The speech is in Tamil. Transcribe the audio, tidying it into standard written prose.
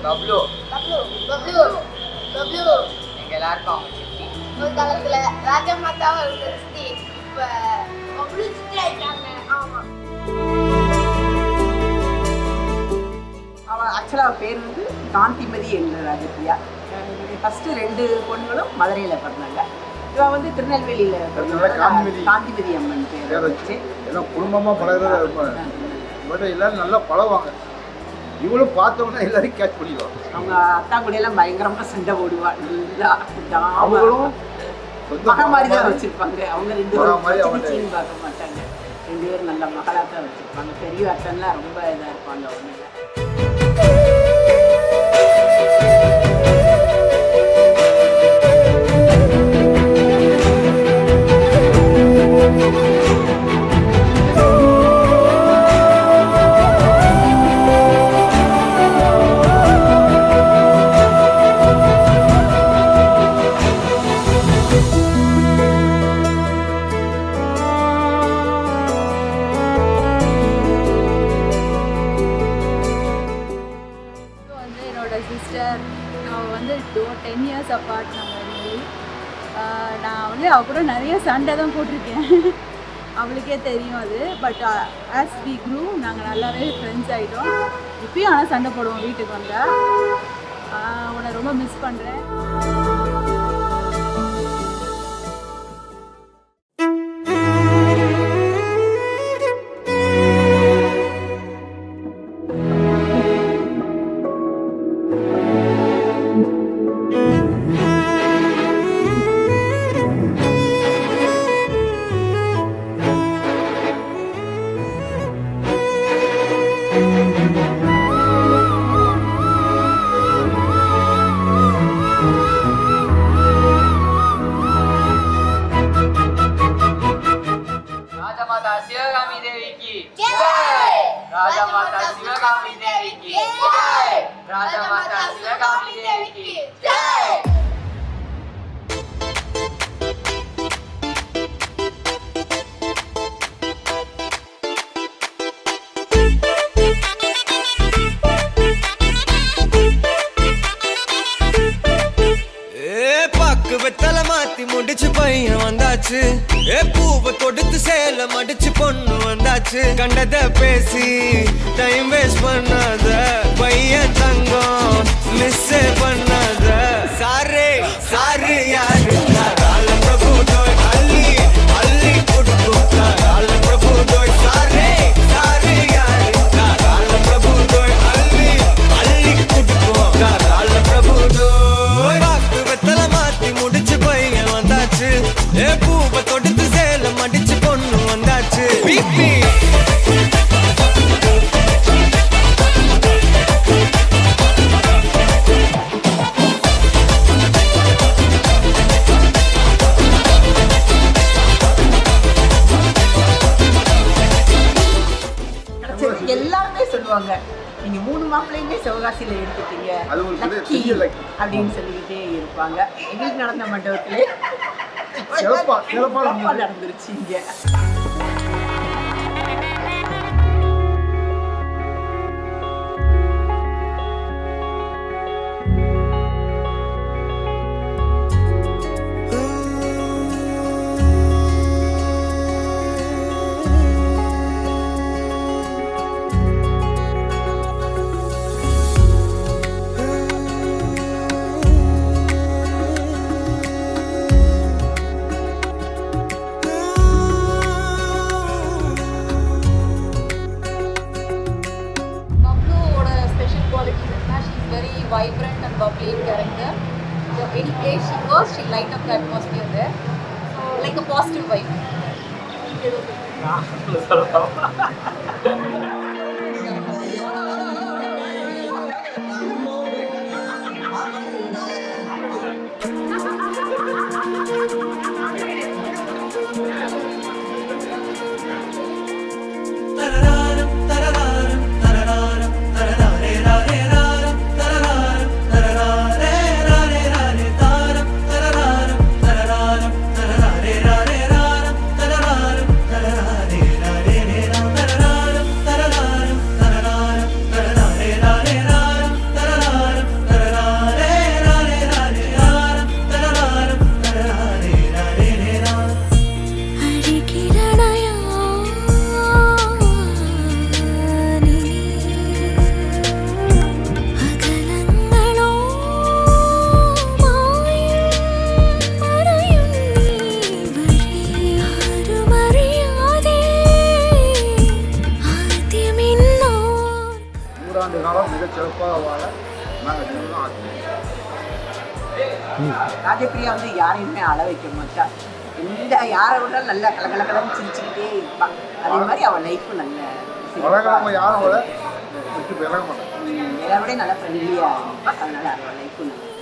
பப்ளு பப்ளு பப்ளு பப்ளு எங்க எல்லாருக்கும் அவங்க சித்தி. ஒரு காலத்துல ராஜமாதாவா இருந்த சித்தி இப்ப பப்ளு சித்தி ஆயிட்டாங்க. ஆமா, அவள் ஆக்சுவலாக அவள் பேர் வந்து காந்திமதி என்ற ராஜபிரியா. ஃபஸ்ட்டு 2 பொண்ணுங்களும் மதுரையில் பிறந்தாங்க. இவள் வந்து திருநெல்வேலியில் காந்திமதி அம்மன் பேர் வச்சு எல்லாம் குடும்பமாக பழகிறதா இருப்பாங்க. பட் எல்லாரும் நல்லா பழகுவாங்க. இவளும் பார்த்தோம்னா எல்லாரையும் கேட்ச் பண்ணிடுவாங்க. அவங்க அத்தா கூடையெல்லாம் பயங்கரமாக சண்டை போடுவாள். நல்லா அவங்களும் மகா மாதிரி தான் வச்சுருப்பாங்க. அவங்க 2 பேரும் சின்ன பார்க்க மாட்டாங்க. 2 பேரும் நல்ல மகளாக தான் வச்சுருப்பாங்க. பெரிய அத்தன்லாம் ரொம்ப இதாக இருப்பாங்க. அவங்க சிஸ்டர் அவள் வந்து 10 இயர்ஸ் அப்பார்ட். நான் வந்து அவள் கூட நிறைய சண்டை தான் போட்டிருக்கேன். அவளுக்கே தெரியும் அது. பட் ஆஸ் வி க்ரூ நாங்கள் நல்லாவே ஃப்ரெண்ட்ஸ் ஆகிட்டோம். இப்பயும் ஆனால் சண்டை போடுவோம் வீட்டுக்கு வந்தால். உன்னை ரொம்ப மிஸ் பண்ணுறேன். ராஜமாதா சிவகாமி தேவிக்கு ஜெய். ராஜமாதா சிவகாமி தேவிக்கு ஜெய். ராஜமாதா சிவகாமி தேவிக்கு ஜெய். வெத்தலை மாத்தி முடிச்சு பையன் வந்தாச்சு. பூவை தொடுத்து சேல மடிச்சு பொண்ணு வந்தாச்சு. கண்டத பேசி டைம் வேஸ்ட் பண்ணாத பையன் தங்கம் மிஸ் பண்ணாத. சாரே சாரு யாரு கால பிரபு தோய் அள்ளி அள்ளி கொடுக்கும். கால பிரபு தோய் சாரே சாரு யாரு கால பிரபு தோய் அள்ளி அள்ளி கொடுக்கும். கால பிரபு தோய் வெத்தலை மாத்தி முடிச்சு பையன் வந்தாச்சு. பூவை தொடுத்து சேல மடிச்சு பொண்ணு வந்தாச்சு. பிபி எல்லாருமே சொல்லுவாங்க, நீங்க 3 மாப்பிள்ளையுமே சிவகாசியில எடுத்துட்டீங்க அப்படின்னு சொல்லிக்கிட்டே இருப்பாங்க. எங்களுக்கு நடந்த மண்டபத்திலே சிறப்பா நடந்துருச்சு இங்க. vibrant and bubbly in character. So any place she goes, she light up the atmosphere there. So like a positive vibe. நீண்ட காலம் மிகச் சிறப்பாக வாழ நாங்கள் நீங்களும் ஆசைப்படுறோம். ராஜபிரியா வந்து யாரையுமே அழ வைக்க மாட்டா. எந்த யாரை விட்டாலும் நல்லா கலகலகலன்னு சிரிச்சுக்கிட்டே இருப்பா. அதே மாதிரி அவள் லைஃப்பும் நல்ல பழகாம யாரும் அவளை விட்டு விலக மாட்டாங்க. எல்லாரோடையும் நல்லா ஃப்ரெண்ட்லியாக இருப்பா. அதனால அவள் லைஃப்பும் நல்லா